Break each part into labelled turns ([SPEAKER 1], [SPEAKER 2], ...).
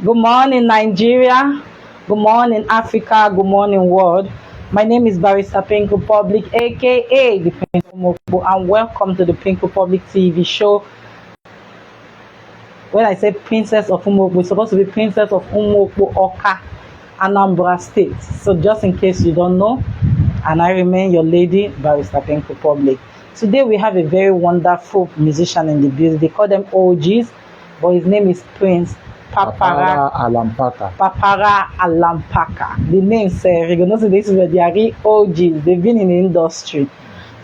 [SPEAKER 1] Good morning, Nigeria. Good morning, Africa. Good morning, world. My name is Barrister Pink Republic, aka the Pink Umokbo, and welcome to the Pink Republic TV show. When I say Princess of Umokbo, it's supposed to be Princess of Umokbo Oka, Anambra State. So just in case you don't know, and I remain your lady, Barrister Pink Republic. Today we have a very wonderful musician in the building. They call them OGs, but his name is Prince Papara
[SPEAKER 2] Alampaker.
[SPEAKER 1] Papara Alampaker. The name says, you know, this is where they are real OGs. They've been in the industry.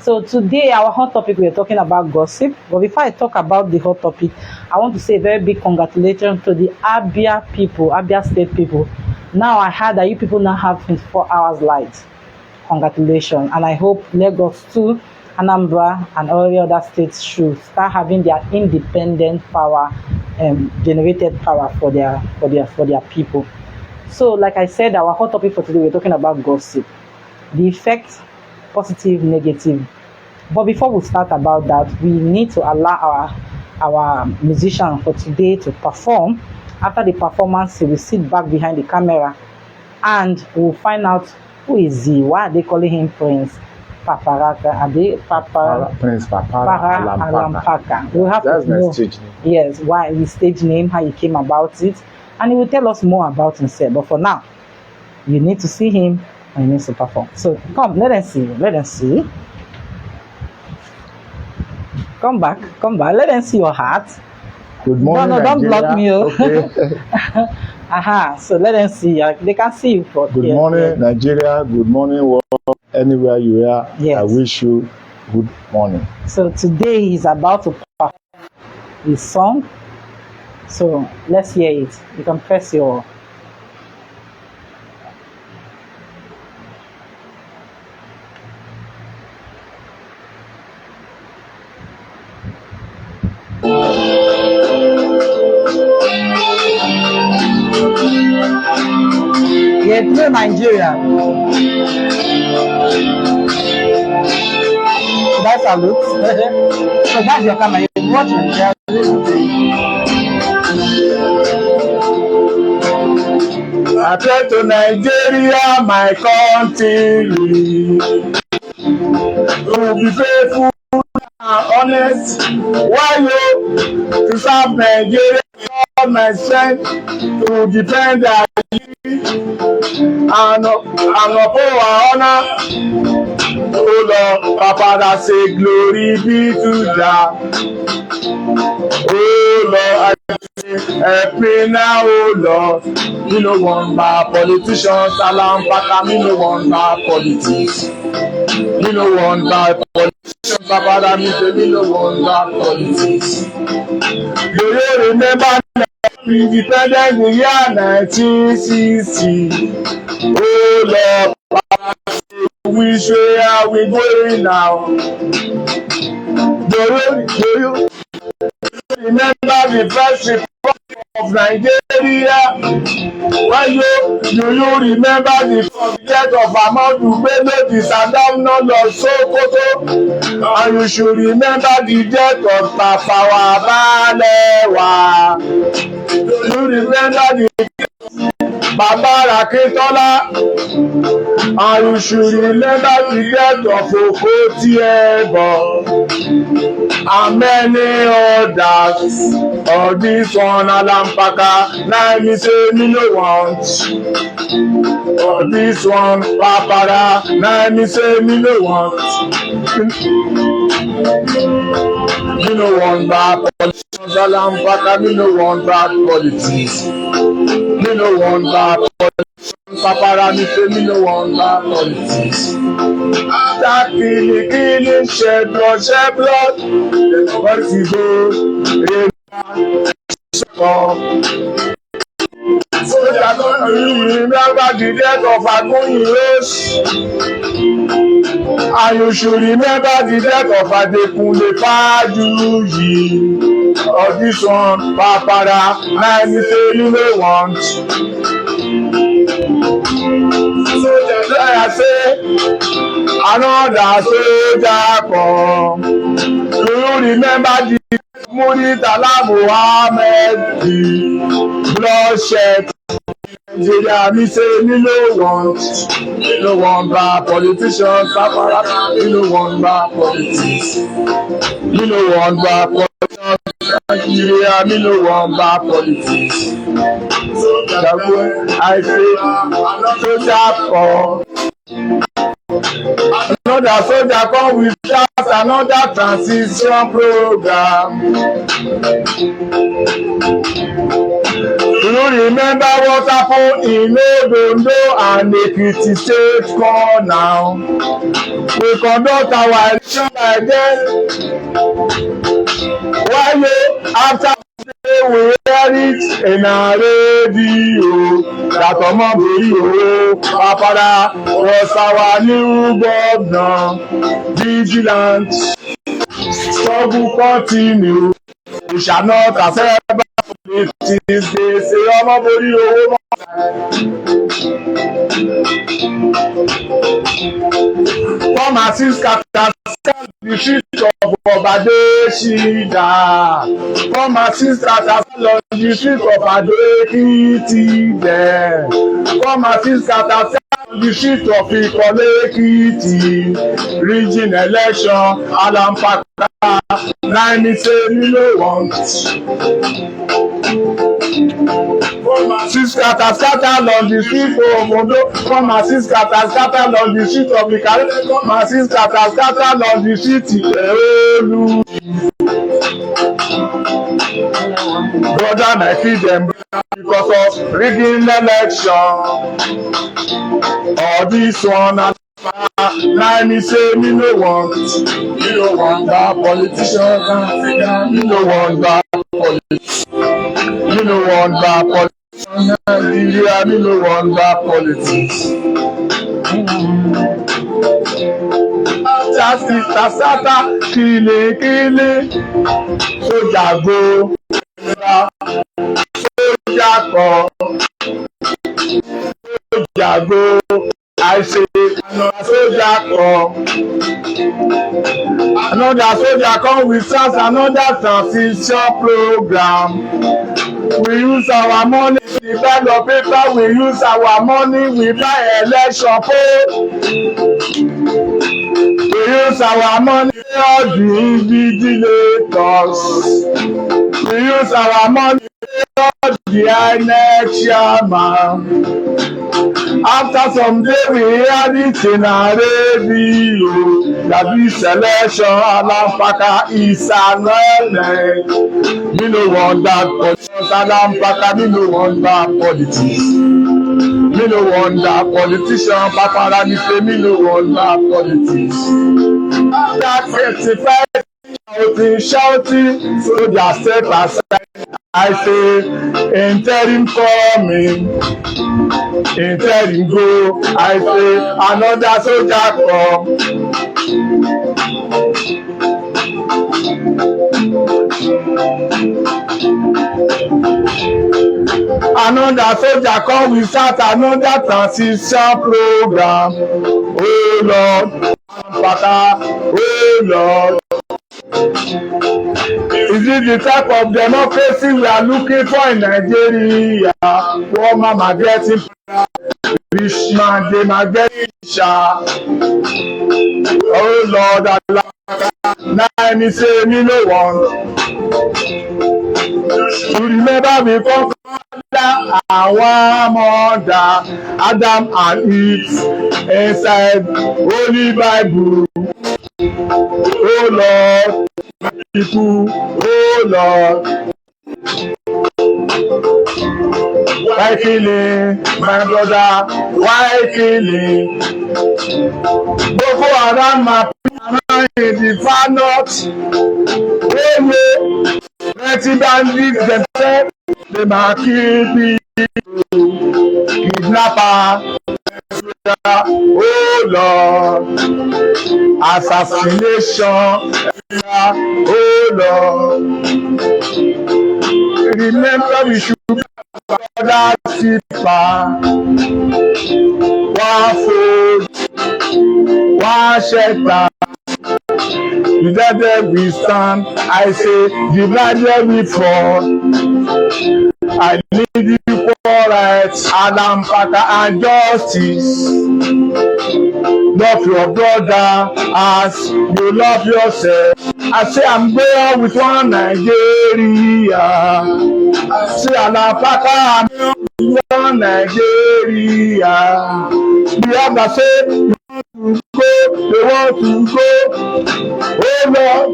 [SPEAKER 1] So today, our hot topic, we are talking about gossip. But before I talk about the hot topic, I want to say a very big congratulations to the Abia people, Abia State people. Now I heard that you people now have 24 hours light. Congratulations. And I hope Lagos too, Anambra, and all the other states should start having their independent power, generated power for their people. So, like I said, our hot topic for today, we're talking about gossip, the effects, positive, negative. But before we start about that, we need to allow our musician for today to perform. After the performance, he will sit back behind the camera, and we'll find out who is he. Why are they calling him Prince Papara? Are they
[SPEAKER 2] Prince Papara
[SPEAKER 1] Alampaker? We'll have
[SPEAKER 2] That's
[SPEAKER 1] to
[SPEAKER 2] my
[SPEAKER 1] know,
[SPEAKER 2] stage name.
[SPEAKER 1] yes, why his stage name, how he came about it, and he will tell us more about himself. But for now, you need to see him and he needs to perform. So come, let them see. Let them see. Come back. Let them see your heart.
[SPEAKER 2] Good morning,
[SPEAKER 1] No, don't block me.
[SPEAKER 2] Okay.
[SPEAKER 1] So let them see. They can see you for
[SPEAKER 2] Good
[SPEAKER 1] here.
[SPEAKER 2] morning, Nigeria. Good morning, world. Anywhere you are,
[SPEAKER 1] Yes.
[SPEAKER 2] I wish you good morning.
[SPEAKER 1] So today he's about to perform his song. So let's hear it. You can press your. Yeah, through Nigeria. So that's our look. So that's your camera. You're watching. Yeah.
[SPEAKER 2] I pray to Nigeria, my country, to be faithful and honest. Why you to serve Nigeria, all my strength to defend our and uphold our honor. Oh Lord, Papa, that say glory be to Jah. Oh Lord, I say, help me now, oh Lord. Me no want bad politicians, Alampaker. Me no want bad politics. Me no want bad politicians, Papa. That me say me no want bad politics. Do you remember independence in the year 1960? Oh Lord, Papa, which way are we going now? Do you remember the first republic of Nigeria? Do you remember the death of Amadu Bello, the Saddam of Sokoto? And you should remember the death of Tafawa Balewa. Do you remember the Papara and you should remember the death of Okotiebo and many others. All this one Alampaker, now me say me no want. All this one Papara, now me say me no want. Me no want bad politics, Alampaker. Me no want bad politics. Me no want bad politics. Papara, me say me no want bad politics. That killing, shed blood. Nobody go. So that you remember the death of Agunyi, and you should remember the death of Adekunle Fajuyi. Of this one, Papara, now me say you no want. So I say, another soldier come. Do you remember the Muritala Muhammad, bloodshed. Nigeria, me say me no want bad politicians. Papara, me no want bad politics. Me no want bad politicians. Nigeria, me no want bad politics. I say, soldier come. Another soldier come with that another transition program. Do you remember what happened in Odondo and Ekiti State for now? We conduct our election like then. Why after we hear it in our radio that Omobori Papara was our new governor. Vigilant struggle continue. We shall not accept politics. They say Omobori come and see scatter the street of Obadeshida. Come and see scatter the street of Adekiti there. Come and see scatter the street of Ikole-Ekiti. Region election, Alampaker. Now me say me no want. Come and see scatter on the street of Ondo. Come and see scatter on the street of Ikare. Come and see scatter on the street of brother na feed them because of rigging election. All this one now me say me no want that politician. Me no want that politics. Me no want that politician. Nigeria, me no want that politics. Justice Tasata kile soja go soja go I say another soldier come with us another transition program. We use our money to buy the paper, we use our money, we buy election poll. We use our money all the invigilators. We use our money all the INEC chairman. After some day we hear it in our radio that this election Alampaker is an element. Me no want that politics. Alampaker, me no want that politics. Me no want that politician. Papara, me no want that politics. That 55 shouting, so just step aside. I say, interim coming, interim go. I say, another soldier come. Another soldier come, we start another transition program. Oh Lord, Papara, oh Lord. Is it the type of democracy we are looking for in Nigeria? Poor mama getting rich man, they might get richer. Oh Lord, now me say me no want. You remember me come from our mother, Adam and Eve, inside Holy Bible. Oh Lord, people, oh Lord. Why killing, my brother? Why killing? Boko Haram, my people in the far north. Plenty bandits themselves, they might kill people. Kidnapper, oh Lord. Assassination, oh Lord. Remember we should be brother keeper. One food, one shelter, United we stand. I say, divided we fall. I need equal rights, Alampaker and justice. Love your brother as you love yourself. I say I'm going with one Nigeria. I say Alampaker, I'm going with one Nigeria. The other say they want to go. Oh Lord,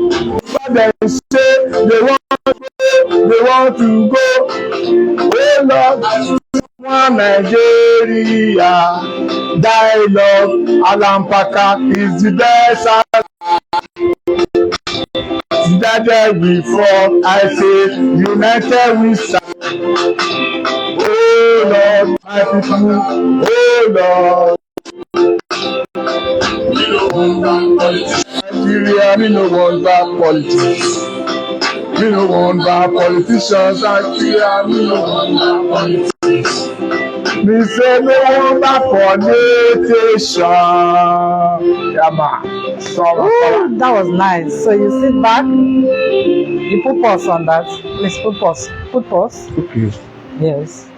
[SPEAKER 2] but they say they want to go. Oh Lord, one Nigeria. Dialogue, Alampaker is the best. That we fall, I say, united we stand. Oh Lord, my people, oh Lord. We no want bad politics. Nigeria, we no want bad politics. We no want bad politicians. Nigeria, we no want bad politics. Me say no want bad politicians. Yeah, man.
[SPEAKER 1] Ooh, that was nice. So you sit back, you put pause on that. Please put pause. Put pause.
[SPEAKER 2] Okay.
[SPEAKER 1] Yes.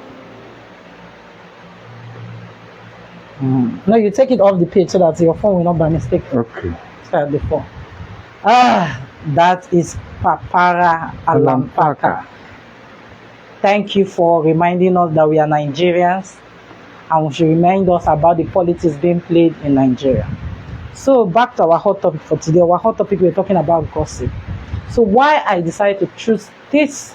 [SPEAKER 1] No, you take it off the page so that your phone will not by mistake
[SPEAKER 2] Okay.
[SPEAKER 1] start before. That is Papara Alampaker. Thank you for reminding us that we are Nigerians and we should remind us about the politics being played in Nigeria. So back to our hot topic for today. Our hot topic, we're talking about gossip. So why I decided to choose this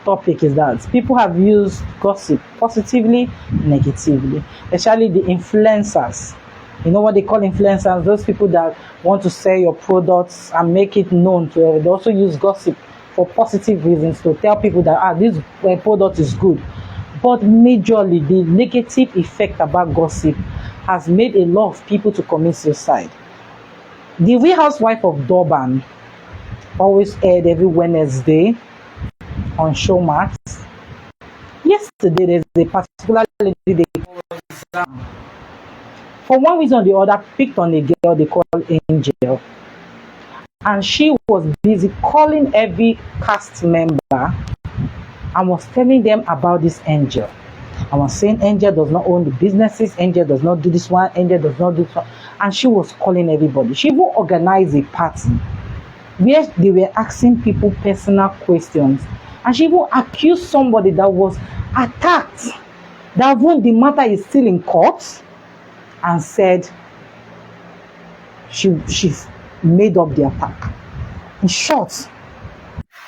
[SPEAKER 1] topic is that people have used gossip positively, negatively, especially the influencers. You know what they call influencers? Those people that want to sell your products and make it known to everyone. They also use gossip for positive reasons to tell people that this product is good. But majorly, the negative effect about gossip has made a lot of people to commit suicide. The Real Housewife of Durban always aired every Wednesday on Showmax. Yesterday, there's a particular lady they call Sam. For one reason or the other, picked on a girl they call Angel. And she was busy calling every cast member and was telling them about this Angel. I was saying Angel does not own the businesses, Angel does not do this one, Angel does not do this one. And she was calling everybody. She even organized a party where they were asking people personal questions. And she even accused somebody that was attacked, that when the matter is still in court, and said she made up the attack. In short,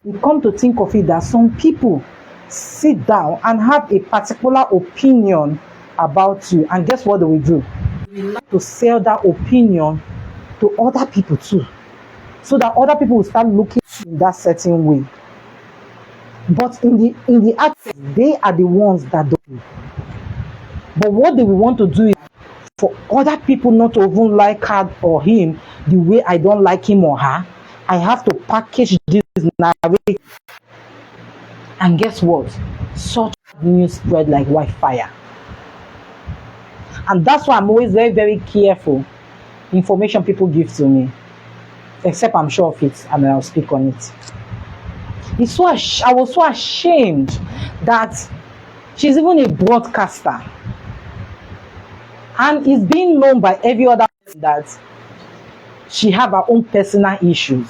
[SPEAKER 1] we come to think of it that some people sit down and have a particular opinion about you, and guess what they will do? They like to sell that opinion to other people too, so that other people will start looking in that certain way. But in the act, they are the ones that do. But what they will want to do is for other people not to even like her or him the way I don't like him or her. I have to package this narrative. And guess what? Such news spread like wildfire. And that's why I'm always very, very careful information people give to me. Except I'm sure of it and I'll speak on it. I was so ashamed that she's even a broadcaster. And it's being known by every other person that she have her own personal issues.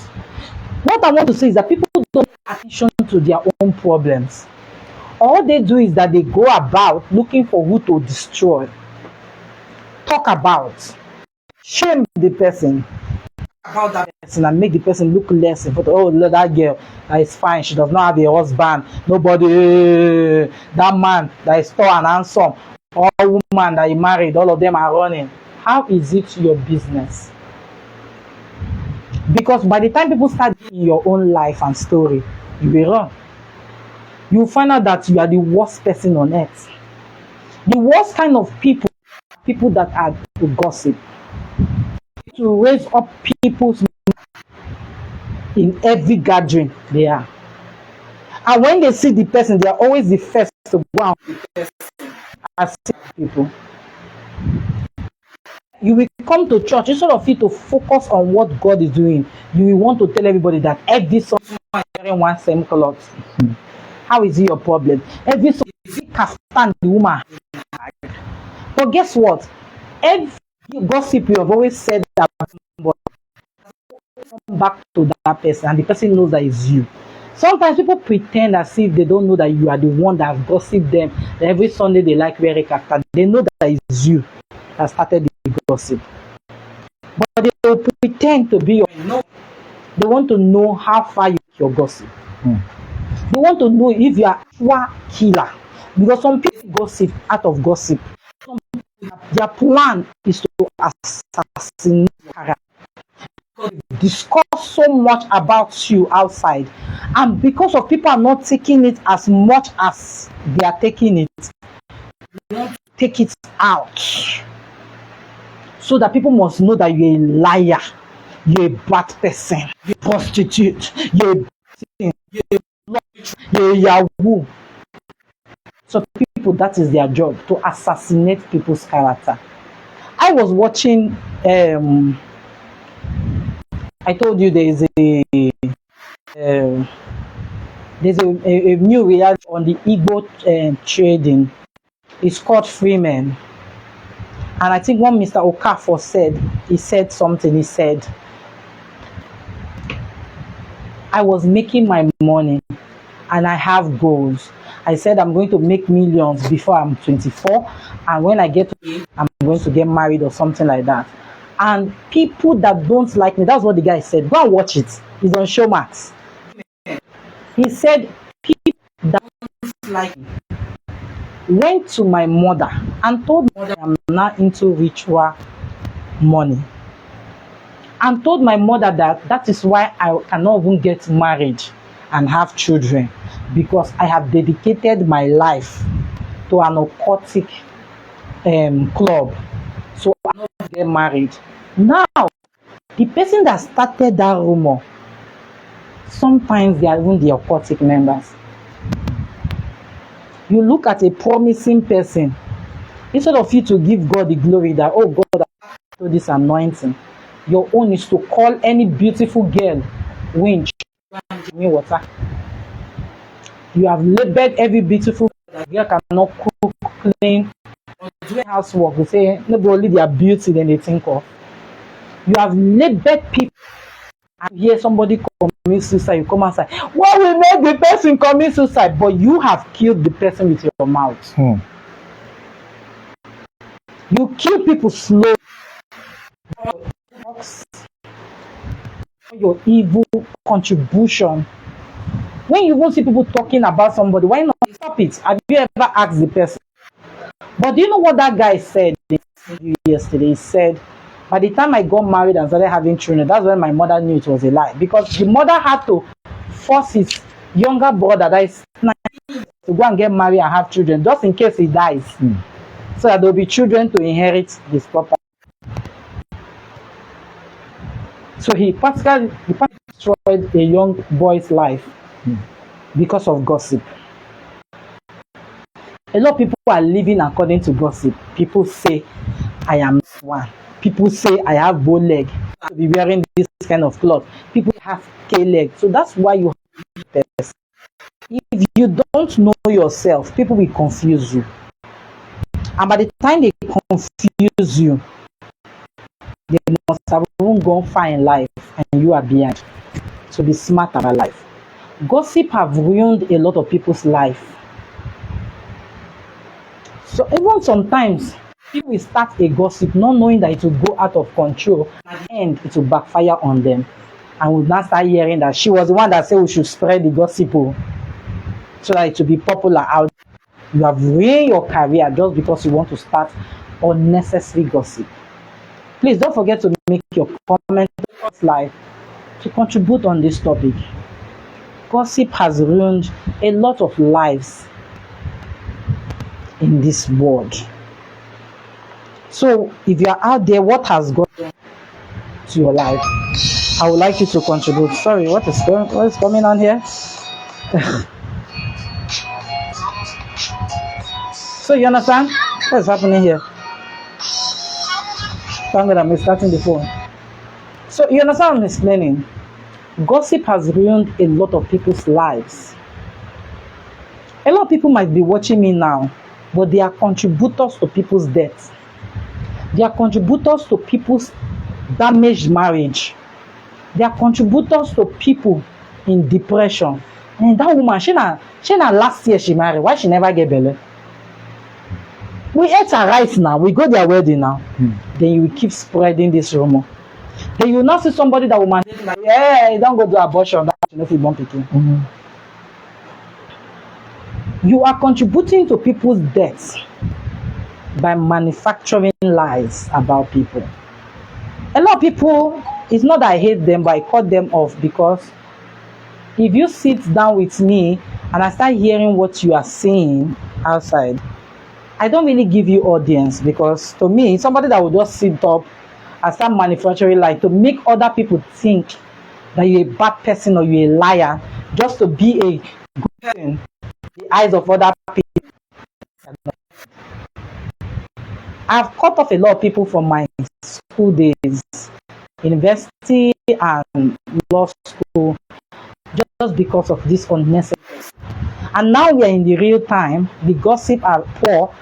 [SPEAKER 1] What I want to say is that people don't pay attention to their own problems. All they do is that they go about looking for who to destroy, talk about, shame the person, about that person and make the person look less important. Oh, look, that girl that is fine, she does not have a husband, nobody, that man that is tall and handsome, all woman that you married, all of them are running. How is it your business? Because by the time people start in your own life and story, you will run. You will find out that you are the worst person on earth. The worst kind of people that are to gossip, to raise up people's in every gathering they are. And when they see the person, they are always the first to go out with the person and see people. You will come to church instead of you to focus on what God is doing. You will want to tell everybody that every Sunday is wearing one same cloth. How is it your problem? Every Sunday can stand the woman. But guess what? Every gossip you have always said that, but come back to that person, and the person knows that it's you. Sometimes people pretend as if they don't know that you are the one that gossip them. Every Sunday they like wearing kaftan. They know that it's you that started the gossip. But they will pretend to be your. They want to know how far you your gossip. They want to know if you are a killer. Because some people gossip out of gossip. Their plan is to assassinate you. Discuss so much about you outside, and because of people are not taking it as much as they are taking it, you want to take it out so that people must know that you're a liar, you're a bad person, you're a prostitute, you're a yahoo. So people, that is their job, to assassinate people's character. I was watching I told you there's a new reality on the Igbo trading. It's called Freeman. And I think what Mr. Okafor said, he said something. He said, I was making my money and I have goals. I said I'm going to make millions before I'm 24. And when I get to it, I'm going to get married or something like that. And people that don't like me, that's what the guy said. Go and watch it. It's on Showmax. He said, people that don't like me went to my mother and told my mother I'm not into ritual money. And told my mother that that is why I cannot even get married and have children, because I have dedicated my life to an occultic club. So I cannot get married. Now, the person that started that rumor, sometimes they are even the occultic members. You look at a promising person, instead of you to give God the glory that, oh God, I have this anointing, your own is to call any beautiful girl winch, water. You have labeled every beautiful girl cannot cook, clean, or do housework. You say, no, only their beauty then they think of. You have labeled people, and hear somebody commit suicide, you come and say, what will make the person commit suicide? But you have killed the person with your mouth. You kill people slowly. Your evil contribution. When you won't see people talking about somebody, why not stop it? Have you ever asked the person? But do you know what that guy said yesterday? He said, by the time I got married and started having children, that's when my mother knew it was a lie. Because the mother had to force his younger brother, that is 19, to go and get married and have children, just in case he dies. So that there will be children to inherit his property. So he practically destroyed a young boy's life because of gossip. A lot of people are living according to gossip. People say, I am one. People say, I have bow leg. To be wearing this kind of cloth. People have K leg. So that's why you have this. If you don't know yourself, people will confuse you. And by the time they confuse you, they must have even gone far in life and you are behind. So be smart about life. Gossip have ruined a lot of people's life. So even sometimes people will start a gossip not knowing that it will go out of control, and at the end it will backfire on them. And we'll now start hearing that she was the one that said we should spread the gossip so that it will be popular out. You have ruined your career just because you want to start unnecessary gossip. Please don't forget to make your comment live to contribute on this topic. Gossip has ruined a lot of lives in this world. So if you are out there, what has gotten to your life? I would like you to contribute. Sorry, what is coming on here? So you understand what is happening here? Thank God I'm starting the phone. So you understand what I'm explaining? Gossip has ruined a lot of people's lives. A lot of people might be watching me now, but they are contributors to people's death. They are contributors to people's damaged marriage. They are contributors to people in depression. And that woman, she na last year she married. Why she never get belle? We ate her right now. We go their wedding now. Then you will keep spreading this rumor. Then you will not see somebody that will mandate like, hey, don't go do abortion. That you know if you born pikin. You are contributing to people's deaths by manufacturing lies about people. A lot of people, it's not that I hate them, but I cut them off because if you sit down with me and I start hearing what you are saying outside, I don't really give you audience because to me, somebody that will just sit up and start manufacturing lies to make other people think that you're a bad person or you're a liar just to be a good person in the eyes of other people. I've cut off a lot of people from my school days, university and law school, just because of this unnecessary. And now we are in the real time. The gossip are poor.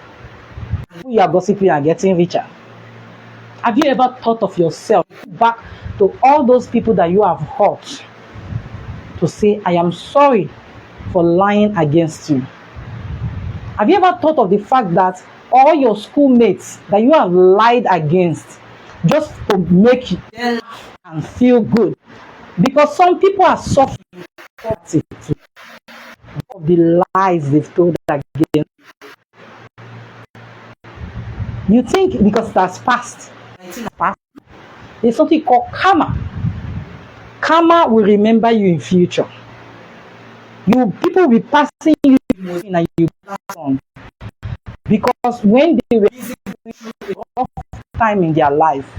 [SPEAKER 1] Who you are gossiping are getting richer. Have you ever thought of yourself back to all those people that you have hurt to say, I am sorry for lying against you? Have you ever thought of the fact that all your schoolmates that you have lied against just to make them and feel good? Because some people are suffering of the lies they've told against. You think because that's past, there's something called karma. Karma will remember you in future. People will be passing you and you pass on. Because when they were a rough time in their life,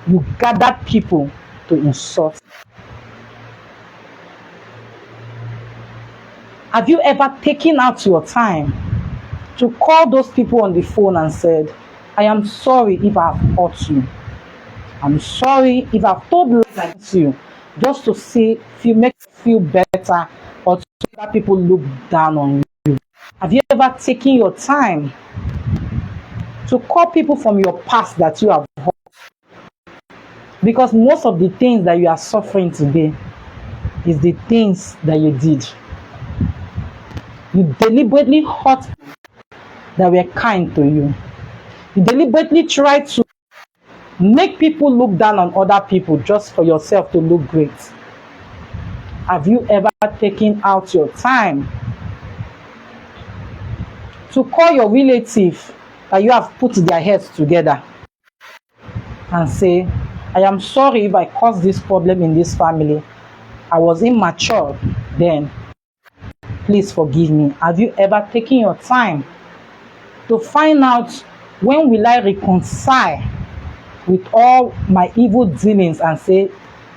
[SPEAKER 1] you gathered people to insult. Have you ever taken out your time to call those people on the phone and said, I am sorry if I've hurt you. I'm sorry if I've told lies against you, just to see if you make you feel better or to let people look down on you. Have you ever taken your time to call people from your past that you have hurt? Because most of the things that you are suffering today is the things that you did. You deliberately hurt people that were kind to you. You deliberately try to make people look down on other people just for yourself to look great. Have you ever taken out your time to call your relative that you have put their heads together and say, I am sorry if I caused this problem in this family. I was immature then. Please forgive me. Have you ever taken your time to find out when will I reconcile with all my evil dealings and say,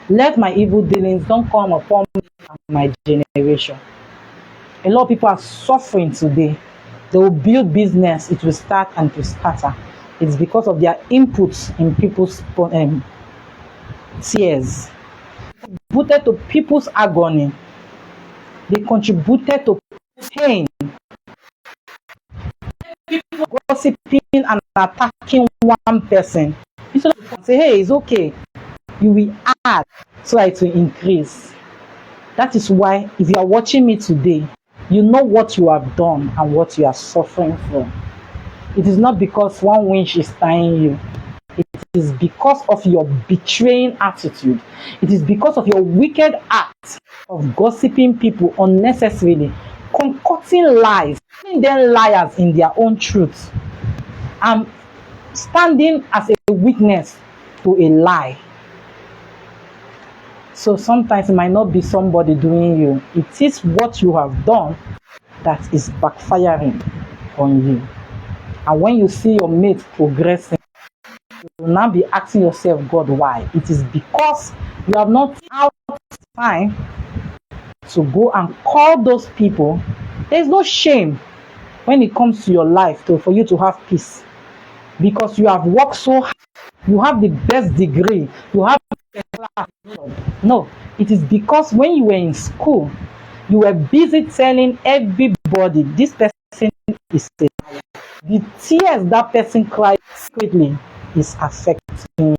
[SPEAKER 1] let my evil dealings don't come upon me and my generation? A lot of people are suffering today. They will build business, it will start and it will scatter. It's because of their inputs in people's tears. They contributed to people's agony. They contributed to pain. People gossiping and attacking one person. Instead of say, hey, it's okay. You will add so that it will increase. That is why if you are watching me today, you know what you have done and what you are suffering from. It is not because one winch is tying you. It is because of your betraying attitude. It is because of your wicked act of gossiping people unnecessarily, concocting lies, making them liars in their own truth, and standing as a witness to a lie. So sometimes it might not be somebody doing you. It is what you have done that is backfiring on you. And when you see your mate progressing, you will now be asking yourself, God, why? It is because you have not had time to go and call those people. There is no shame when it comes to your life for you to have peace, because you have worked so hard you have the best degree, you have the class job. No, it is because when you were in school, you were busy telling everybody this person is a liar. The tears that person cried secretly is affecting you.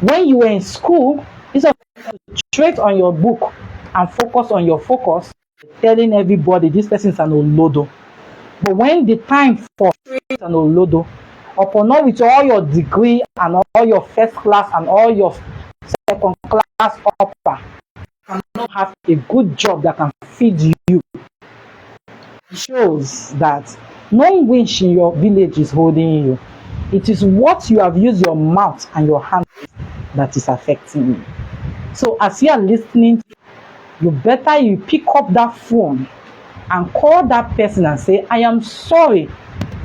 [SPEAKER 1] When you were in school, instead of straight on your book and focus on your focus, telling everybody this person is an olodo. But when the time for straight an olodo, upon all with all your degree and all your first class and all your second class upper, you cannot have a good job that can feed you. It shows that no winch in your village is holding you. It is what you have used your mouth and your hands that is affecting you. So as you are listening, you better you pick up that phone and call that person and say, I am sorry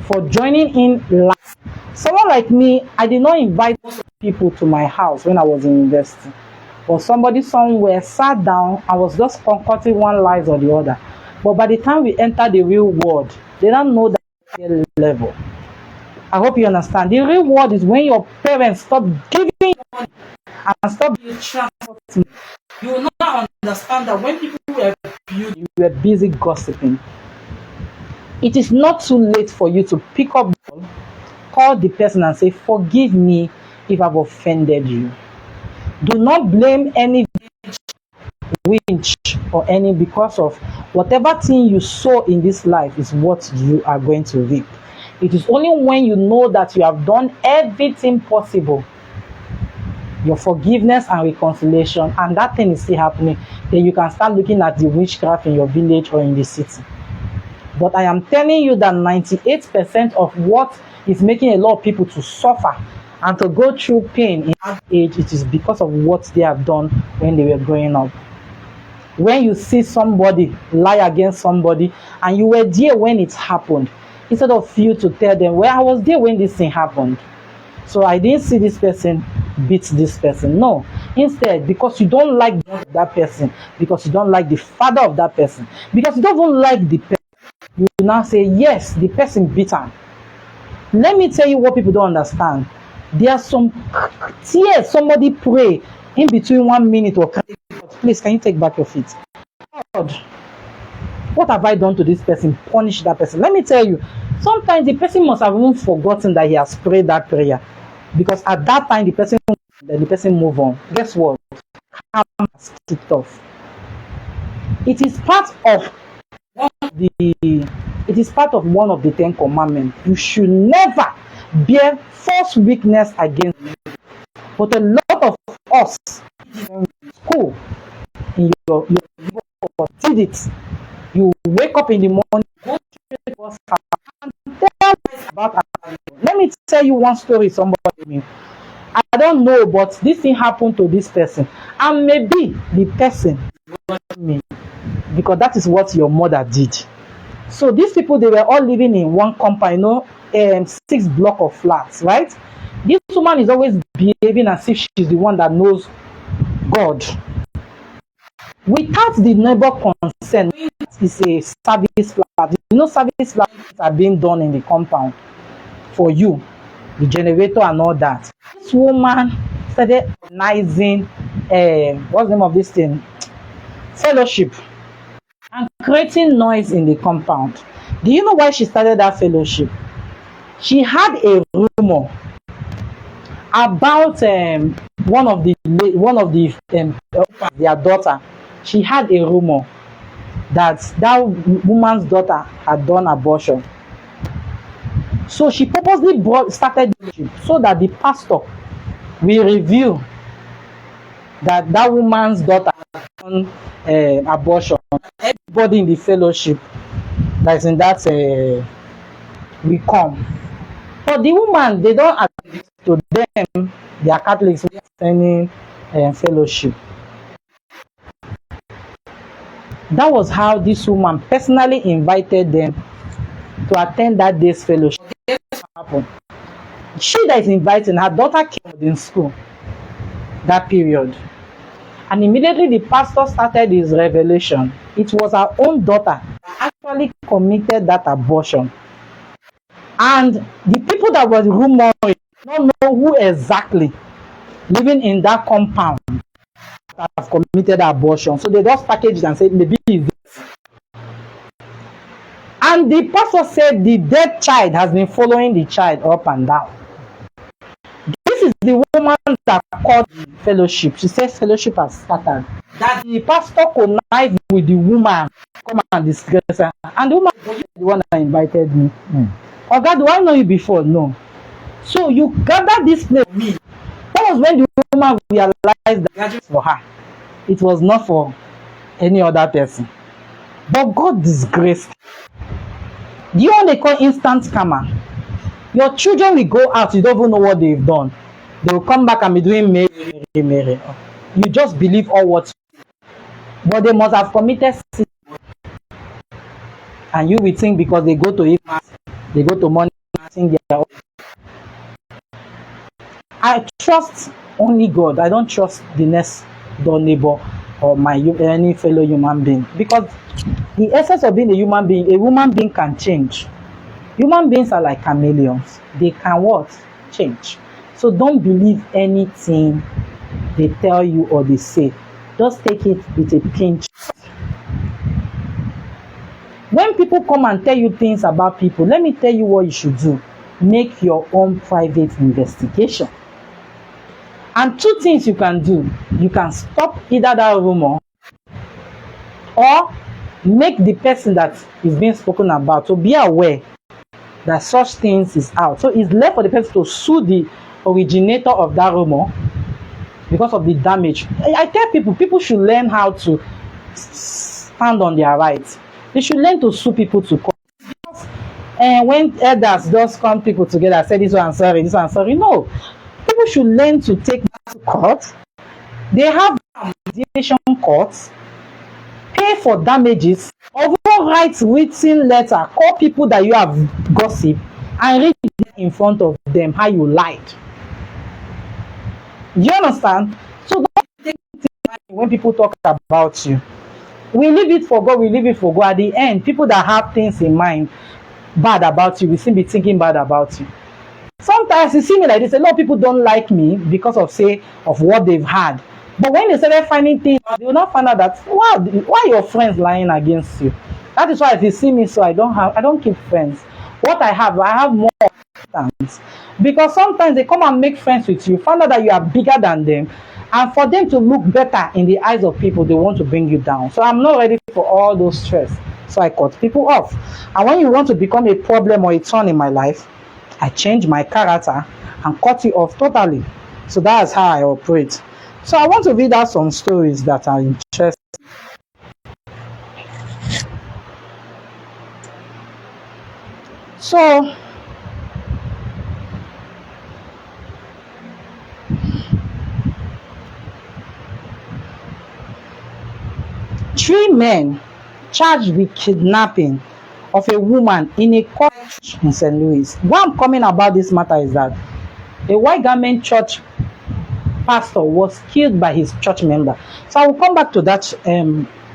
[SPEAKER 1] for joining in last. Someone like me, I did not invite people to my house when I was in university. But somebody somewhere sat down and was just concocting one lies or the other. But by the time we enter the real world, they don't know that level. I hope you understand. The real world is when your parents stop giving you money and stop being transporting. You will not understand that when people were you were busy gossiping. It is not too late for you to pick up the phone, call the person and say, forgive me if I've offended you. Do not blame any winch or any, because of whatever thing you sow in this life is what you are going to reap. It is only when you know that you have done everything possible, your forgiveness and reconciliation, and that thing is still happening, then you can start looking at the witchcraft in your village or in the city. But I am telling you that 98% of what is making a lot of people to suffer and to go through pain in that age, it is because of what they have done when they were growing up. When you see somebody lie against somebody and you were there when it happened, instead of you to tell them, well, I was there when this thing happened, so I didn't see this person beat this person. No. Instead, because you don't like that person, because you don't like the father of that person, because you don't even like the person, you now say, yes, the person beat him. Let me tell you what people don't understand. There are some tears somebody pray in between 1 minute or please, can you take back your feet? God, what have I done to this person? Punish that person. Let me tell you, sometimes the person must have even forgotten that he has prayed that prayer, because at that time the person move on. Guess what? Has kicked off. It is part of one of the 10 commandments. You should never bear false witness against me. But a lot of us in school, in your did it. You wake up in the morning, go straight to us and tell us about. Let me tell you one story somebody told me. I don't know, but this thing happened to this person, and maybe the person me, because that is what your mother did. So these people, they were all living in one compound, 6 blocks of flats, right? This woman is always behaving as if she's the one that knows God. Without the neighbor consent, it's a service flat. You know, service flats are being done in the compound for you, the generator and all that. This woman started organizing, what's the name of this thing? Fellowship, and creating noise in the compound. Do you know why she started that fellowship? She had a rumor about their daughter. She had a rumor that woman's daughter had done abortion. So she purposely started so that the pastor will reveal that woman's daughter had done abortion. Everybody in the fellowship that's in that will come. But the woman, they don't agree to them. They are Catholics attending fellowship. That was how this woman personally invited them to attend that day's fellowship. She that is inviting, her daughter came in school that period. And immediately the pastor started his revelation. It was her own daughter that actually committed that abortion. And the people that were rumoring don't know who exactly living in that compound that have committed abortion. So they just package it and say maybe it's this. And the pastor said the dead child has been following the child up and down. This is the woman that called the fellowship. She says fellowship has scattered. That the pastor connived with the woman, come and disgrace her. And the woman was the one that invited me. Oh God, do I know you before? No. So you gather this place for me. That was when the woman realized that it was for her. It was not for any other person. But God disgraced. Do you know what they call instant karma? Your children will go out, you don't even know what they've done. They will come back and be doing Mary. You just believe all what. But they must have committed sin. And you will think because they go to eat mass, they go to morning mass, I trust only God. I don't trust the next door neighbor or any fellow human being. Because the essence of being a human being can change. Human beings are like chameleons. They can what? Change. So don't believe anything they tell you or they say. Just take it with a pinch. When people come and tell you things about people, let me tell you what you should do. Make your own private investigation. And two things you can do. You can stop either that rumor or make the person that is being spoken about to be aware that such things is out. So it's left for the person to sue the originator of that rumor because of the damage. I tell people should learn how to stand on their rights. They should learn to sue people to court. And when elders just come people together, say this one I'm sorry, this one I'm sorry. No. People should learn to take that to court. They have mediation courts, pay for damages, or write written letter, call people that you have gossip, and read in front of them how you lied. You understand? So don't take it when people talk about you. We leave it for God, we leave it for God. At the end, people that have things in mind bad about you will still be thinking bad about you. Sometimes you see me like this, a lot of people don't like me because of what they've had. But when they started finding things, they will not find out that why your friends lying against you. That is why if you see me, so I don't keep friends. What I have more friends. Because sometimes they come and make friends with you, find out that you are bigger than them, and for them to look better in the eyes of people, they want to bring you down. So I'm not ready for all those stress. So I cut people off. And when you want to become a problem or a thorn in my life, I change my character and cut you off totally. So that's how I operate. So I want to read out some stories that are interesting. So three men charged with kidnapping of a woman in a court in St. Louis. Why I'm coming about this matter is that a white garment church pastor was killed by his church member. So I will come back to that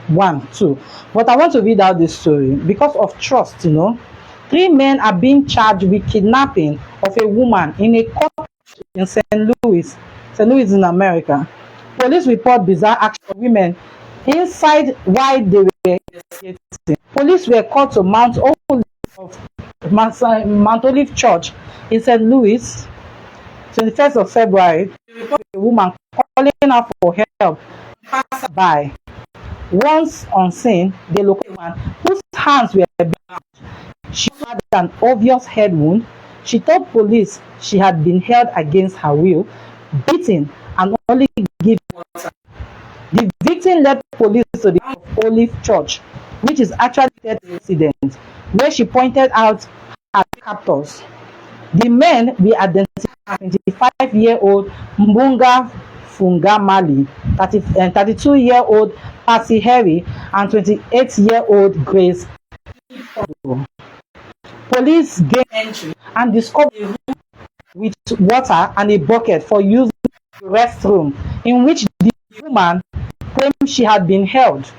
[SPEAKER 1] one too. But I want to read out this story because of trust, you know. Three men are being charged with kidnapping of a woman in a court in St. Louis in America. Police report bizarre action of women inside while they were investigating. Police were called to Mount Olive Church in St. Louis, 21st of February. A woman calling out for help passed by. Once on scene, the local woman whose hands were bound. She had an obvious head wound. She told police she had been held against her will, beaten, and only given water. The victim led police to the Olive Church, which is actually a incident, where she pointed out her captors. The men we identified as 25-year-old Mbunga Fungamali, 32-year-old Patty Harry, and 28-year-old Grace. Police gained entry and discovered a room with water and a bucket for use in the restroom, in which the woman claimed she had been held.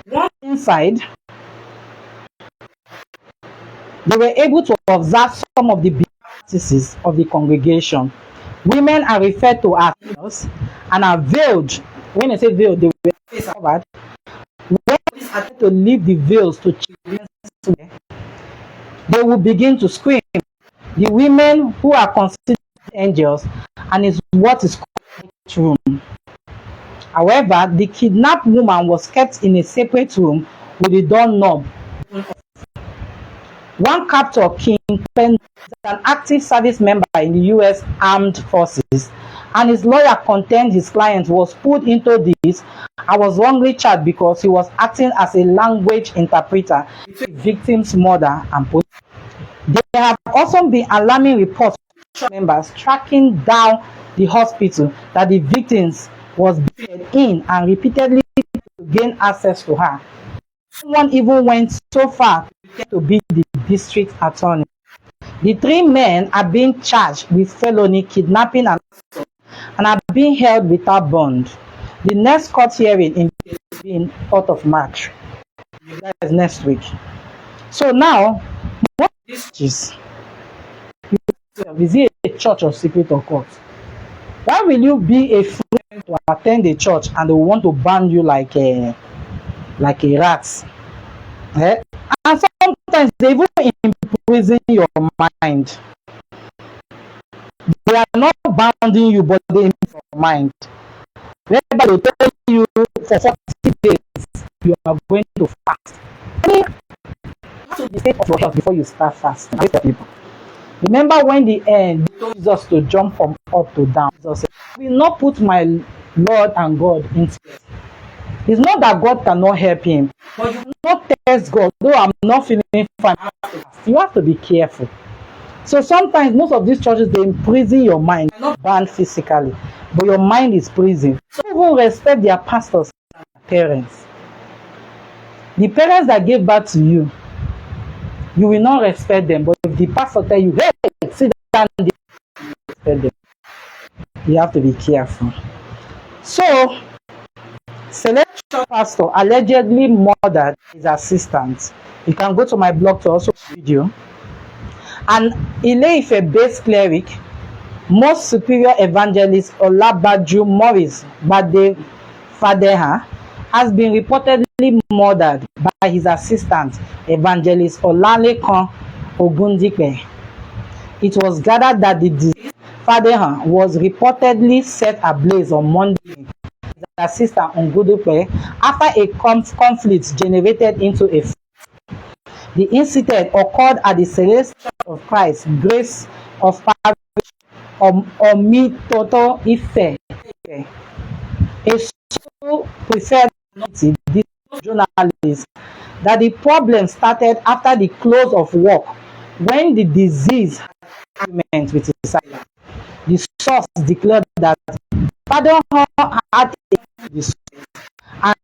[SPEAKER 1] Once inside, they were able to observe some of the practices of the congregation. Women are referred to as veils and are veiled. When I say veiled, they were face covered. When police attempt to lift the veils to children, they will begin to scream. The women who are considered angels and is what is called room. However, the kidnapped woman was kept in a separate room with the doorknob. One captor, King Penn, is an active service member in the U.S. Armed Forces, and his lawyer contends his client was pulled into this and was wrongly charged because he was acting as a language interpreter between the victim's mother and police. There have also been alarming reports of members tracking down the hospital that the victims was bedded in and repeatedly to gain access to her. Someone even went so far to be the district attorney. The three men are being charged with felony kidnapping and assault and are being held without bond. The next court hearing in will be in 4th of March. That is next week. So now, what is this? Is it a church of secret occult? Why will you be a friend to attend a church and they want to ban you like a rat? Eh? And sometimes they even imprison your mind. They are not bounding you, but they imprison your mind. Whereby they tell you for 40 days you are going to fast. You have to be safe of your health before you start fasting. People. Remember when the end told us to jump from up to down. Jesus said, I will not put my Lord and God into it. It's not that God cannot help him, but you will not test God. Though I'm not feeling fine, you have to be careful. So sometimes most of these churches, they imprison your mind. They're not banned physically, but your mind is prison. Some people respect their pastors and their parents. The parents that gave birth to you, you will not respect them. But if the pastor tell you, hey, sit down, you respect them. You have to be careful. So, selection pastor allegedly murdered his assistant. You can go to my blog to also video. An Ile-Ife-based cleric, most superior evangelist Olabaju Morris Bade Fadeha, has been reportedly murdered by his assistant, evangelist Olalekan Ogundipe. It was gathered that the deceased Fadeha was reportedly set ablaze on Monday. His assistant Ogundipe after a conflict generated into a fight. The incident occurred at the Celestial of Christ Grace of Parish Omitoto Ife. A soul preferred the journalist that the problem started after the close of work when the disease had agreement with his silence. The source declared that Father had this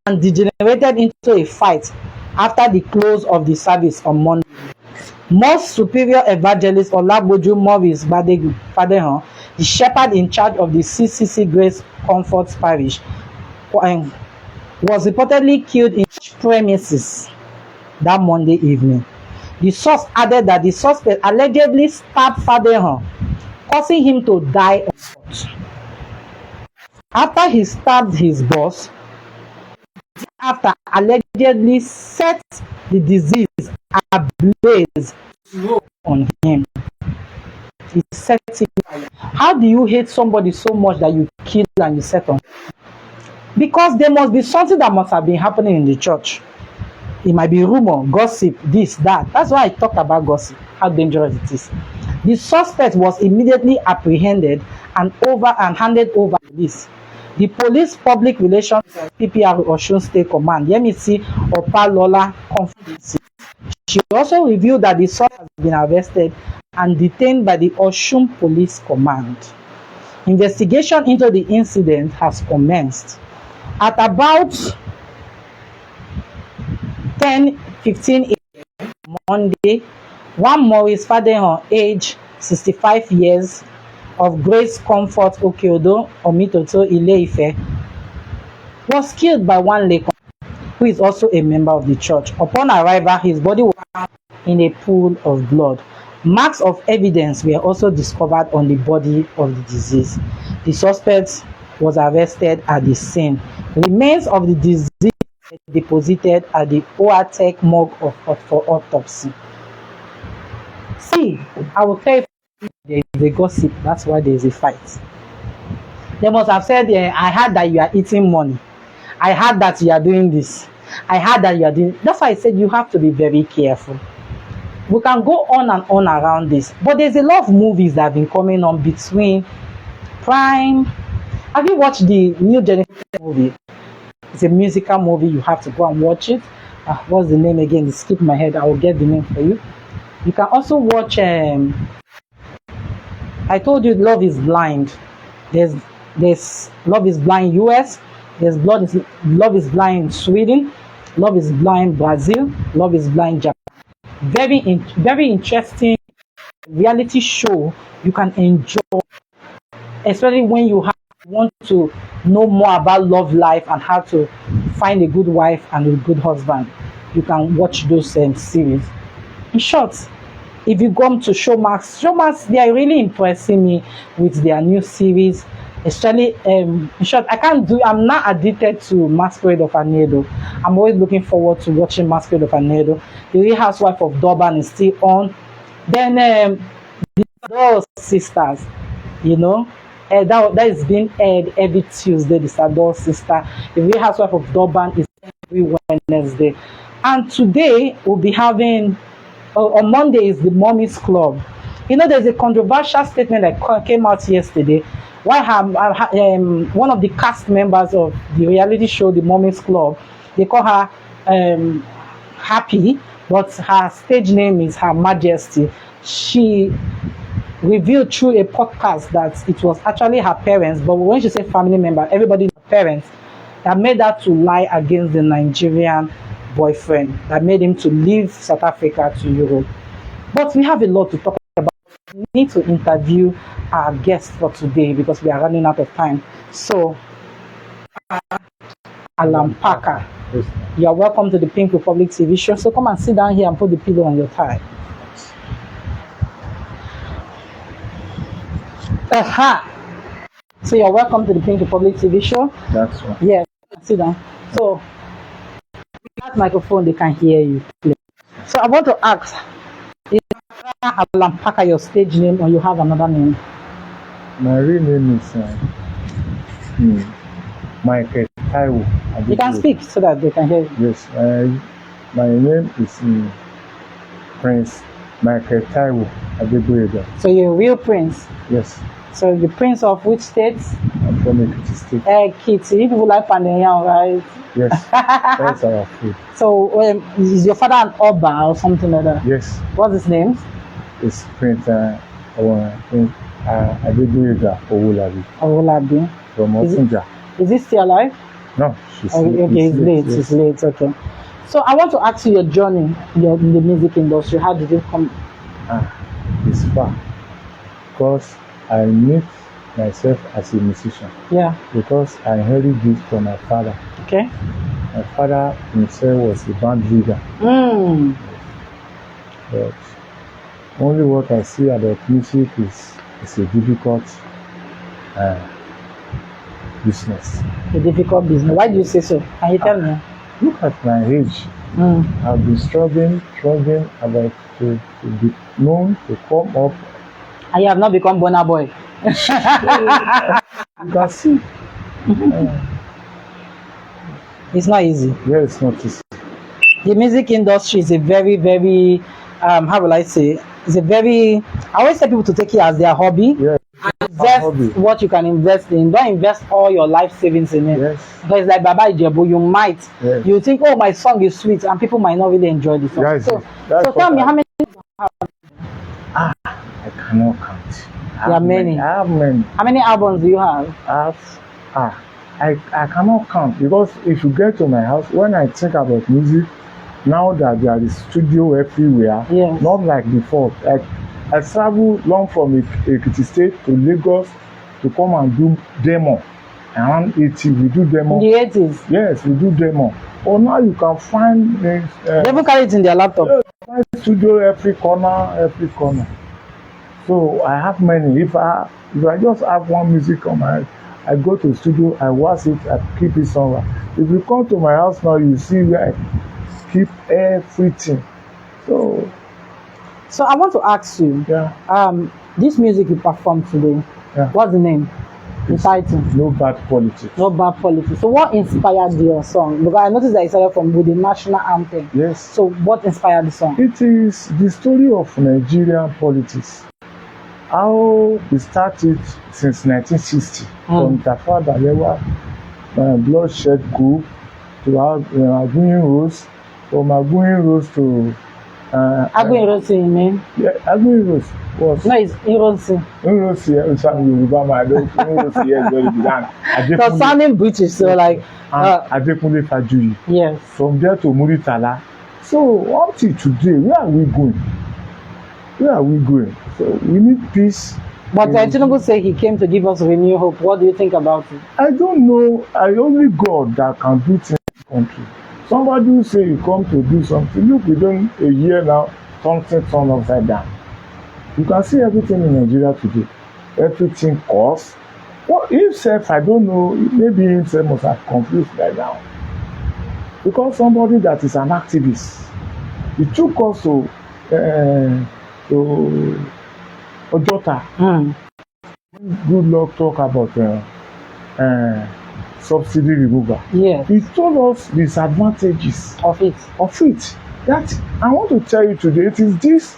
[SPEAKER 1] and degenerated into a fight after the close of the service on Monday. Most superior evangelist Olaboju Morris Bade Fadehan, the shepherd in charge of the CCC Grace Comfort Parish, was reportedly killed in premises that Monday evening. The source added that the suspect allegedly stabbed Fadehan, causing him to die on spot. After he stabbed his boss, after allegedly set the disease ablaze on him. He set it. How do you hate somebody so much that you kill and you set on? Because there must be something that must have been happening in the church. It might be rumor, gossip, this, that. That's why I talked about gossip, how dangerous it is. The suspect was immediately apprehended and handed over to police. The police public relations PPR Osun State Command, Yemisi Opalola, confirmed. She also revealed that the suspect has been arrested and detained by the Osun Police Command. Investigation into the incident has commenced. At about 10:15 a.m. Monday, one Morris Fadehan, age 65 years, of Grace Comfort Okeodo, Omitoto, Ile-Ife, was killed by one layman who is also a member of the church. Upon arrival, his body was found in a pool of blood. Marks of evidence were also discovered on the body of the deceased. The suspect was arrested at the scene. Remains of the deceased were deposited at the Oatech morgue for autopsy. See, I will tell you, there is a gossip. That's why there is a fight. They must have said, I heard that you are eating money. I heard that you are doing this. I heard that you are doing. That's why I said you have to be very careful. We can go on and on around this, but there's a lot of movies that have been coming on between Prime. Have you watched the new generation movie? It's a musical movie. You have to go and watch it. What's the name again? It skipped my head. I will get the name for you. You can also watch. I told you, Love is Blind. There's Love is Blind US. There's Love is Blind Sweden. Love is Blind Brazil. Love is Blind Japan. Very interesting reality show you can enjoy, especially when you want to know more about love life and how to find a good wife and a good husband. You can watch those series. In short, if you come to Showmax, they are really impressing me with their new series. Especially, in short, I'm not addicted to Masquerade of Anedo. I'm always looking forward to watching Masquerade of Anedo. The Real Housewife of Durban is still on. Then the Sador Sisters, that is being aired every Tuesday. The Sador Sister, the Real Housewife of Durban is every Wednesday. And today we'll be having, on Monday is the Mommy's Club. There's a controversial statement that came out yesterday. Why one of the cast members of the reality show, The Mommy's Club, they call her Happy, but her stage name is Her Majesty. She revealed through a podcast that it was actually her parents, but when she said family member, everybody knows parents, that made her to lie against the Nigerian boyfriend, that made him to leave South Africa to Europe. But we have a lot to talk about. We need to interview our guest for today because we are running out of time. So, Alampaker, you are welcome to the Pink Republic TV show. So come and sit down here and put the pillow on your thigh. So you're welcome to the Pink Republic TV show.
[SPEAKER 2] That's right.
[SPEAKER 1] Yeah, sit down. So, that microphone, they can hear you. So I want to ask, is Alampaker your stage name or you have another name?
[SPEAKER 2] My real name is Michael Taiwo.
[SPEAKER 1] You can speak so that they can hear you.
[SPEAKER 2] Yes, my name is Prince Michael Taiwo Adeboyega.
[SPEAKER 1] So you're a real prince?
[SPEAKER 2] Yes.
[SPEAKER 1] So the prince of which state?
[SPEAKER 2] I'm from Ekiti State.
[SPEAKER 1] Ekiti. People like Pandian, right?
[SPEAKER 2] Yes, that's our food.
[SPEAKER 1] So is your father an Oba or something like that?
[SPEAKER 2] Yes.
[SPEAKER 1] What's his name?
[SPEAKER 2] It's Prince Adeboyega Owolabi.
[SPEAKER 1] Owolabi.
[SPEAKER 2] From Otunja.
[SPEAKER 1] Is he still alive?
[SPEAKER 2] No, she's
[SPEAKER 1] okay, he's late. Yes. He's late. Okay. So I want to ask you your journey in the music industry. How did it come?
[SPEAKER 2] It's far. Because I meet myself as a musician.
[SPEAKER 1] Yeah.
[SPEAKER 2] Because I inherited this from my father.
[SPEAKER 1] Okay.
[SPEAKER 2] My father himself was a band leader. But only what I see about music is a difficult business. A
[SPEAKER 1] difficult business. Why do you say so? Can you tell me?
[SPEAKER 2] Look at my age. I've been struggling about to be known, to come up.
[SPEAKER 1] And you have not become Burna Boy.
[SPEAKER 2] You can see.
[SPEAKER 1] It's not easy.
[SPEAKER 2] Yeah, it's not easy.
[SPEAKER 1] The music industry is a very, very, how will I say? It's a very, I always tell people to take it as their hobby.
[SPEAKER 2] Yeah.
[SPEAKER 1] Invest what you can invest in. Don't invest all your life savings in it.
[SPEAKER 2] Yes.
[SPEAKER 1] Because like Baba Ijebu, you might, you think, oh, my song is sweet, and people might not really enjoy the song.
[SPEAKER 2] Yes.
[SPEAKER 1] So tell me, how many you have?
[SPEAKER 2] I cannot count.
[SPEAKER 1] There are many.
[SPEAKER 2] I have many.
[SPEAKER 1] How many albums do you have?
[SPEAKER 2] I cannot count, because if you get to my house, when I think about music, now that there is studio everywhere, not like before. Like I travel long from Ekiti State to Lagos to come and do demo. Around 80, we do demo.
[SPEAKER 1] In the 80s?
[SPEAKER 2] Yes, we do demo. Or now you can find
[SPEAKER 1] they even carry it in their laptop.
[SPEAKER 3] My studio every corner, every corner. So I have many. If I just have one music on my head, I go to the studio, I watch it, I keep it somewhere. If you come to my house now, you see where I keep everything. So
[SPEAKER 1] So I want to ask you,
[SPEAKER 3] yeah,
[SPEAKER 1] this music you performed today,
[SPEAKER 3] yeah.
[SPEAKER 1] what's the name? The title?
[SPEAKER 3] No bad politics.
[SPEAKER 1] No Bad Politics. So what inspired your song? Because I noticed that it started from with the national anthem.
[SPEAKER 3] Yes.
[SPEAKER 1] So what inspired the song?
[SPEAKER 3] It is the story of Nigerian politics. How we started since 1960 from Tafawa Balewa bloodshed coup to Aguiyi Rose, from Aguiyi Rose to
[SPEAKER 1] Aguiyi Rose, you mean?
[SPEAKER 3] yeah, Aguiyi Rose was
[SPEAKER 1] No, it's Ironsi.
[SPEAKER 3] Rose here. Yoruba man, I don't Rose here is very big.
[SPEAKER 1] So sounding British, so like
[SPEAKER 3] Adekunle Fajuyi.
[SPEAKER 1] yes.
[SPEAKER 3] From there to Muritala. So up till today, where are we going? Where are we going? So we need peace.
[SPEAKER 1] But Tinubu said he came to give us renewed hope. What do you think about it?
[SPEAKER 3] I don't know. Only God that can do things in the country. Somebody will say you come to do something. Look, within a year now, something turned upside down. You can see everything in Nigeria today. Everything costs. What himself, I don't know, maybe himself must have confused right now. Because somebody that is an activist, he took us to Ojota. Good luck talk about subsidy removal.
[SPEAKER 1] Yes.
[SPEAKER 3] He told us the disadvantages
[SPEAKER 1] Of it.
[SPEAKER 3] That I want to tell you today, it is this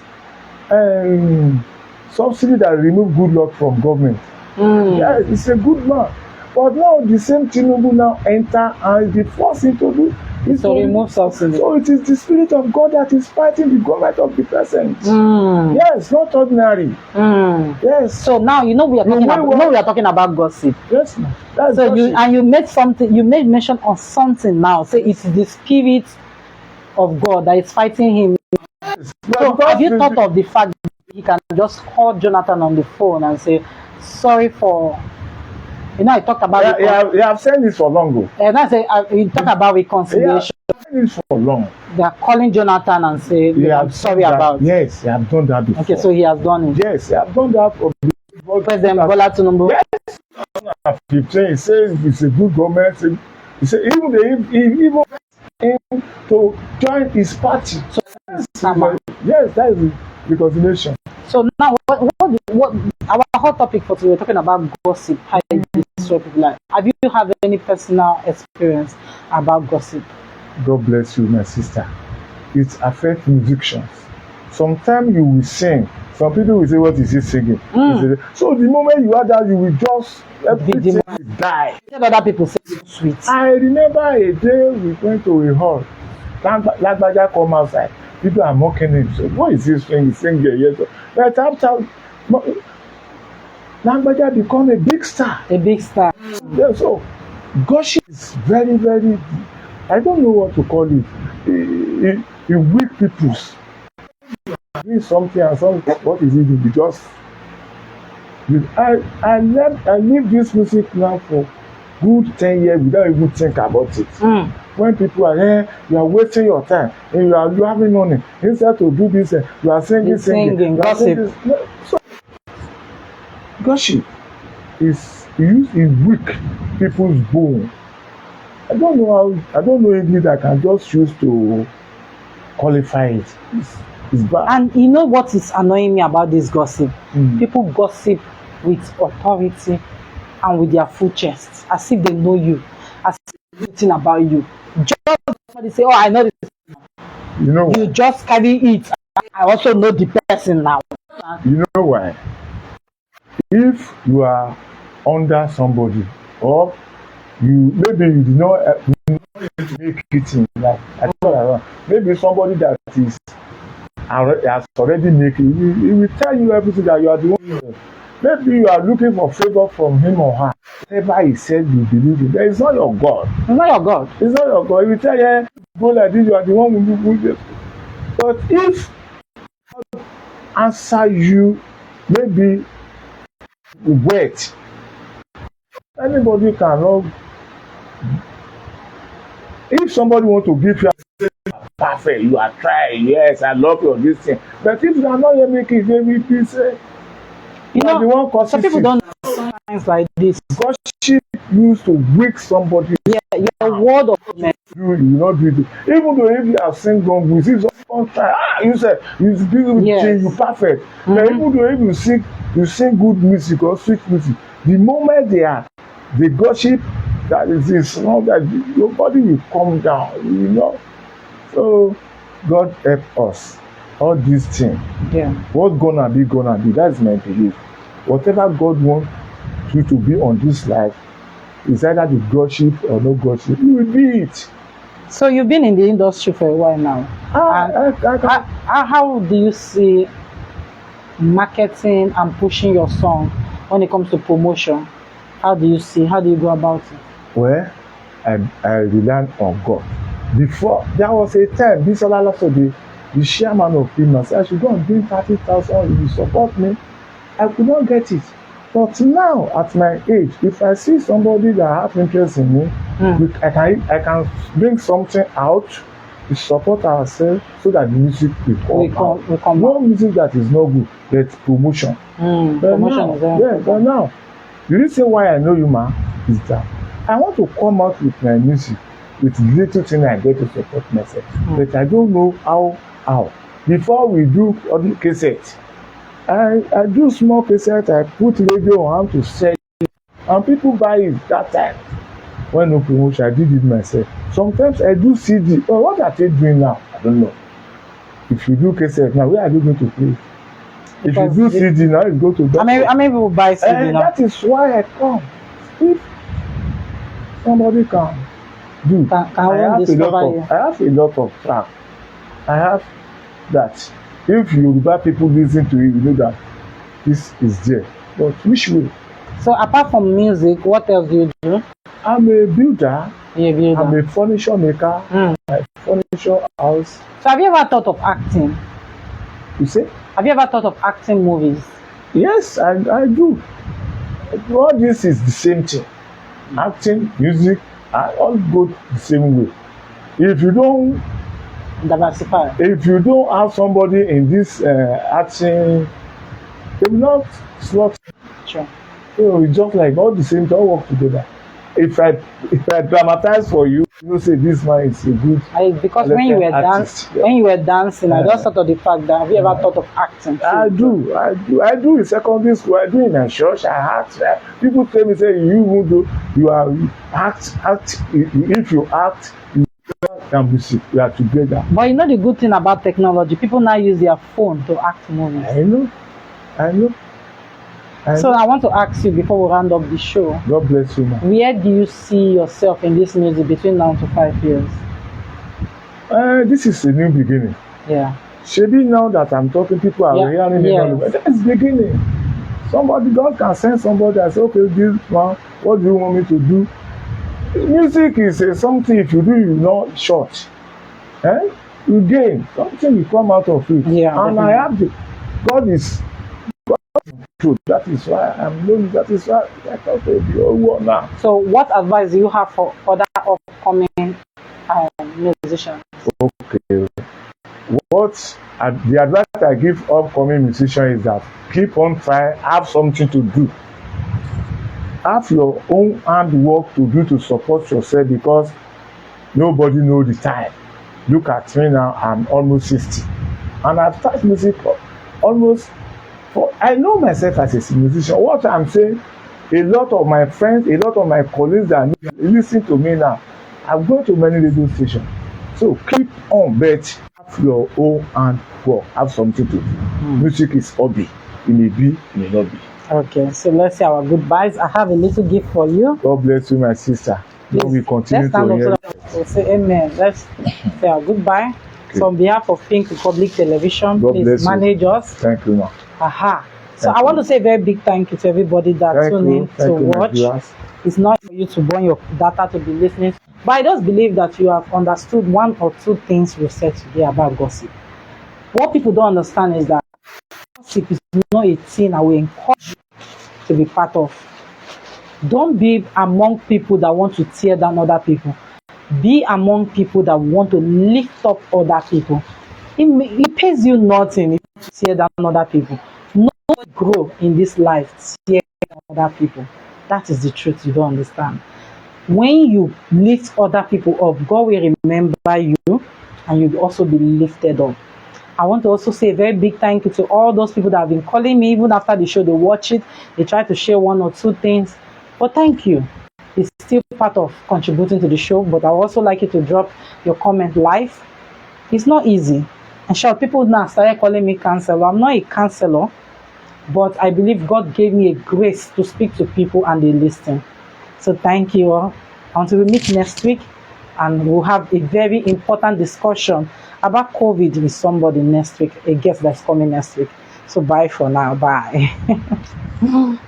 [SPEAKER 3] subsidy that remove good luck from government. Yeah, it's a good man. But now the same Tinubu now enter and the first thing to do is
[SPEAKER 1] to remove subsidy.
[SPEAKER 3] So it is the spirit of God that is fighting the government of the present. Yes, not ordinary. Yes.
[SPEAKER 1] So now we are talking about gossip.
[SPEAKER 3] Yes, ma'am. That's
[SPEAKER 1] So
[SPEAKER 3] gossip.
[SPEAKER 1] you made mention of something now. Say it's the spirit of God that is fighting him.
[SPEAKER 3] Yes.
[SPEAKER 1] So have you thought of the fact that he can just call Jonathan on the phone and say, sorry for, I talked about
[SPEAKER 3] you have said this for long ago.
[SPEAKER 1] and I say you talk about reconciliation.
[SPEAKER 3] Said this for long.
[SPEAKER 1] They are calling Jonathan and say, I'm sorry about.
[SPEAKER 3] Yes, you have done that before.
[SPEAKER 1] Okay, so he has done it.
[SPEAKER 3] Yes, you have done that for
[SPEAKER 1] President Bola Tinubu.
[SPEAKER 3] Yes. 15, he says it's a good government. He said even him to join his party.
[SPEAKER 1] So,
[SPEAKER 3] yes, that is reconciliation.
[SPEAKER 1] So now, what our hot topic for today? We're talking about gossip. How it destroy people. Like, have you had any personal experience about gossip?
[SPEAKER 3] God bless you, my sister. It affects musicians. Sometimes you will sing. Some people will say, "What is he singing?" So the moment you are that, you will just everything will die.
[SPEAKER 1] Other people say it's sweet.
[SPEAKER 3] I remember a day we went to a hall. Lagbaja come outside. People are mocking him. So what is this thing? He's singing yes. But after Lagbaja become a big star.
[SPEAKER 1] A big star.
[SPEAKER 3] Yeah, so gossip is very, very. I don't know what to call it. It weak people's. Doing something and something. What is it? You just. I leave this music now for good 10 years without even think about it. When people are here, you are wasting your time and you having money. Instead to do this, you are singing.
[SPEAKER 1] Gossip.
[SPEAKER 3] So, gossip is weak people's bone. I don't know English that can just use to qualify it. It's bad.
[SPEAKER 1] And you know what is annoying me about this gossip? People gossip with authority and with their full chest, as if they know you, as if they know everything about you. Just somebody say, "Oh, I know this."
[SPEAKER 3] You know
[SPEAKER 1] you just carry it. I also know the person now.
[SPEAKER 3] You know why? If you are under somebody, or maybe you did not make it in life, maybe somebody that has already made it, he will tell you everything that you are doing. Maybe you are looking for favor from him or her. Whatever he said, you believe in. It's not your God.
[SPEAKER 1] It's not your God.
[SPEAKER 3] It's not your God. He will tell you, go like this, you are the one who do this. But if God answer you, maybe wait. Anybody cannot. If somebody want to give you perfect, you are trying, yes, I love your this thing. But if you are not here making it, then we be say,
[SPEAKER 1] You
[SPEAKER 3] are the one
[SPEAKER 1] know,
[SPEAKER 3] causing
[SPEAKER 1] some people
[SPEAKER 3] it.
[SPEAKER 1] don't know things like this.
[SPEAKER 3] Gossip used to break somebody.
[SPEAKER 1] Yeah, your word of comment.
[SPEAKER 3] You will not do it. Even though if you have sing wrong, we see someone try. You said you people
[SPEAKER 1] Yes.
[SPEAKER 3] change, you perfect. But even though if you sing good music or sweet music, the moment they gossip, that is wrong. That your body will come down. You know. So God help us. All these things.
[SPEAKER 1] Yeah.
[SPEAKER 3] What gonna be, gonna be. That's my belief. Whatever God wants you to be on this life, is either the gossip or no gossip. You will be it.
[SPEAKER 1] So you've been in the industry for a while now. How do you see marketing and pushing your song when it comes to promotion? How do you go about it?
[SPEAKER 3] Well, I rely on God. Before, there was a time, this Allah so the chairman of FEMA said, I should go and bring 30,000, you will support me. I could not get it. But now, at my age, if I see somebody that has interest in me, I can bring something out to support ourselves so that the music will come. No music that is not good, but promotion.
[SPEAKER 1] Promotion is very
[SPEAKER 3] but now, the reason why I know you, man, is that I want to come out with my music with little thing I get to support myself. But I don't know how. Before we do other cassette, I do small cassette, I put radio on to sell it, and people buy it that time. When no promotion, I did it myself. Sometimes I do CD. But what are they doing now? I don't know. If you do cassette now, where are they going to play? If you do CD now, it's going to buy.
[SPEAKER 1] How many people buy CD now?
[SPEAKER 3] That is why I come. If somebody can do, I have a lot of track. I have that. If Yoruba people listen to it, you know that this is there. But which way?
[SPEAKER 1] So apart from music, what else do you do?
[SPEAKER 3] I'm a builder.
[SPEAKER 1] You're a builder.
[SPEAKER 3] I'm a furniture maker. My furniture house.
[SPEAKER 1] So have you ever thought of acting?
[SPEAKER 3] You say?
[SPEAKER 1] Have you ever thought of acting movies?
[SPEAKER 3] Yes, I do. All this is the same thing. Acting, music, all go the same way. If you don't
[SPEAKER 1] diversify,
[SPEAKER 3] if you don't have somebody in this acting, they will not slot.
[SPEAKER 1] Sure.
[SPEAKER 3] So it's just like all the same, all work together. If I dramatize for you, you say this man is a good.
[SPEAKER 1] Because when you were dancing, I just thought of the fact that have you ever thought of acting?
[SPEAKER 3] I do in secondary school. I do in my church. I act. People tell me, say you who do you are act. If you act, you and music, we are together.
[SPEAKER 1] But you know the good thing about technology, people now use their phone to act movies.
[SPEAKER 3] I know.
[SPEAKER 1] So I want to ask you before we round up the show.
[SPEAKER 3] God bless you, man.
[SPEAKER 1] Where do you see yourself in this music between now to 5 years?
[SPEAKER 3] This is a new beginning.
[SPEAKER 1] Yeah.
[SPEAKER 3] Maybe now that I'm talking, people are hearing me. That's beginning. Somebody, God can send somebody and say, okay, this man, what do you want me to do? Music is something, if you do, you not short. You gain. Something will come out of it.
[SPEAKER 1] Yeah,
[SPEAKER 3] and I have God is truth. That is why I'm lonely. That is why I talk to the whole world now.
[SPEAKER 1] So what advice do you have for other upcoming musicians?
[SPEAKER 3] Okay. The advice I give upcoming musicians is that keep on trying, have something to do. Have your own handwork to do to support yourself, because nobody knows the time. Look at me now, I'm almost 60. And I've started music I know myself as a musician. What I'm saying, a lot of my friends, a lot of my colleagues that listen to me now, I've gone to many radio stations. So keep on, but have your own handwork. Have something to do. Music is hobby. It may be, it may not be.
[SPEAKER 1] Okay, so let's say our goodbyes. I have a little gift for you.
[SPEAKER 3] God bless you, my sister. Please, we continue to hear.
[SPEAKER 1] We'll say amen. Let's say our goodbye. Okay. So on behalf of Pink Republic Television,
[SPEAKER 3] God
[SPEAKER 1] please manage us.
[SPEAKER 3] Thank you, ma'am.
[SPEAKER 1] So I want to say a very big thank you to everybody that tuned in to watch. It's not for you to burn your data to be listening, but I just believe that you have understood one or two things we said today about gossip. What people don't understand is that gossip is not a thing I will encourage you to be part of. Don't be among people that want to tear down other people. Be among people that want to lift up other people. It pays you nothing if you tear down other people. No one grow in this life tear down other people. That is the truth you don't understand. When you lift other people up, God will remember you and you'll also be lifted up. I want to also say a very big thank you to all those people that have been calling me even after the show. They watch it, they try to share one or two things. But thank you. It's still part of contributing to the show. But I would also like you to drop your comment live. It's not easy. And sure, people now started calling me counselor. I'm not a counselor, but I believe God gave me a grace to speak to people and they listen. So thank you all. Until we meet next week, and we'll have a very important discussion about COVID with somebody next week, a guest that's coming next week. So bye for now. Bye.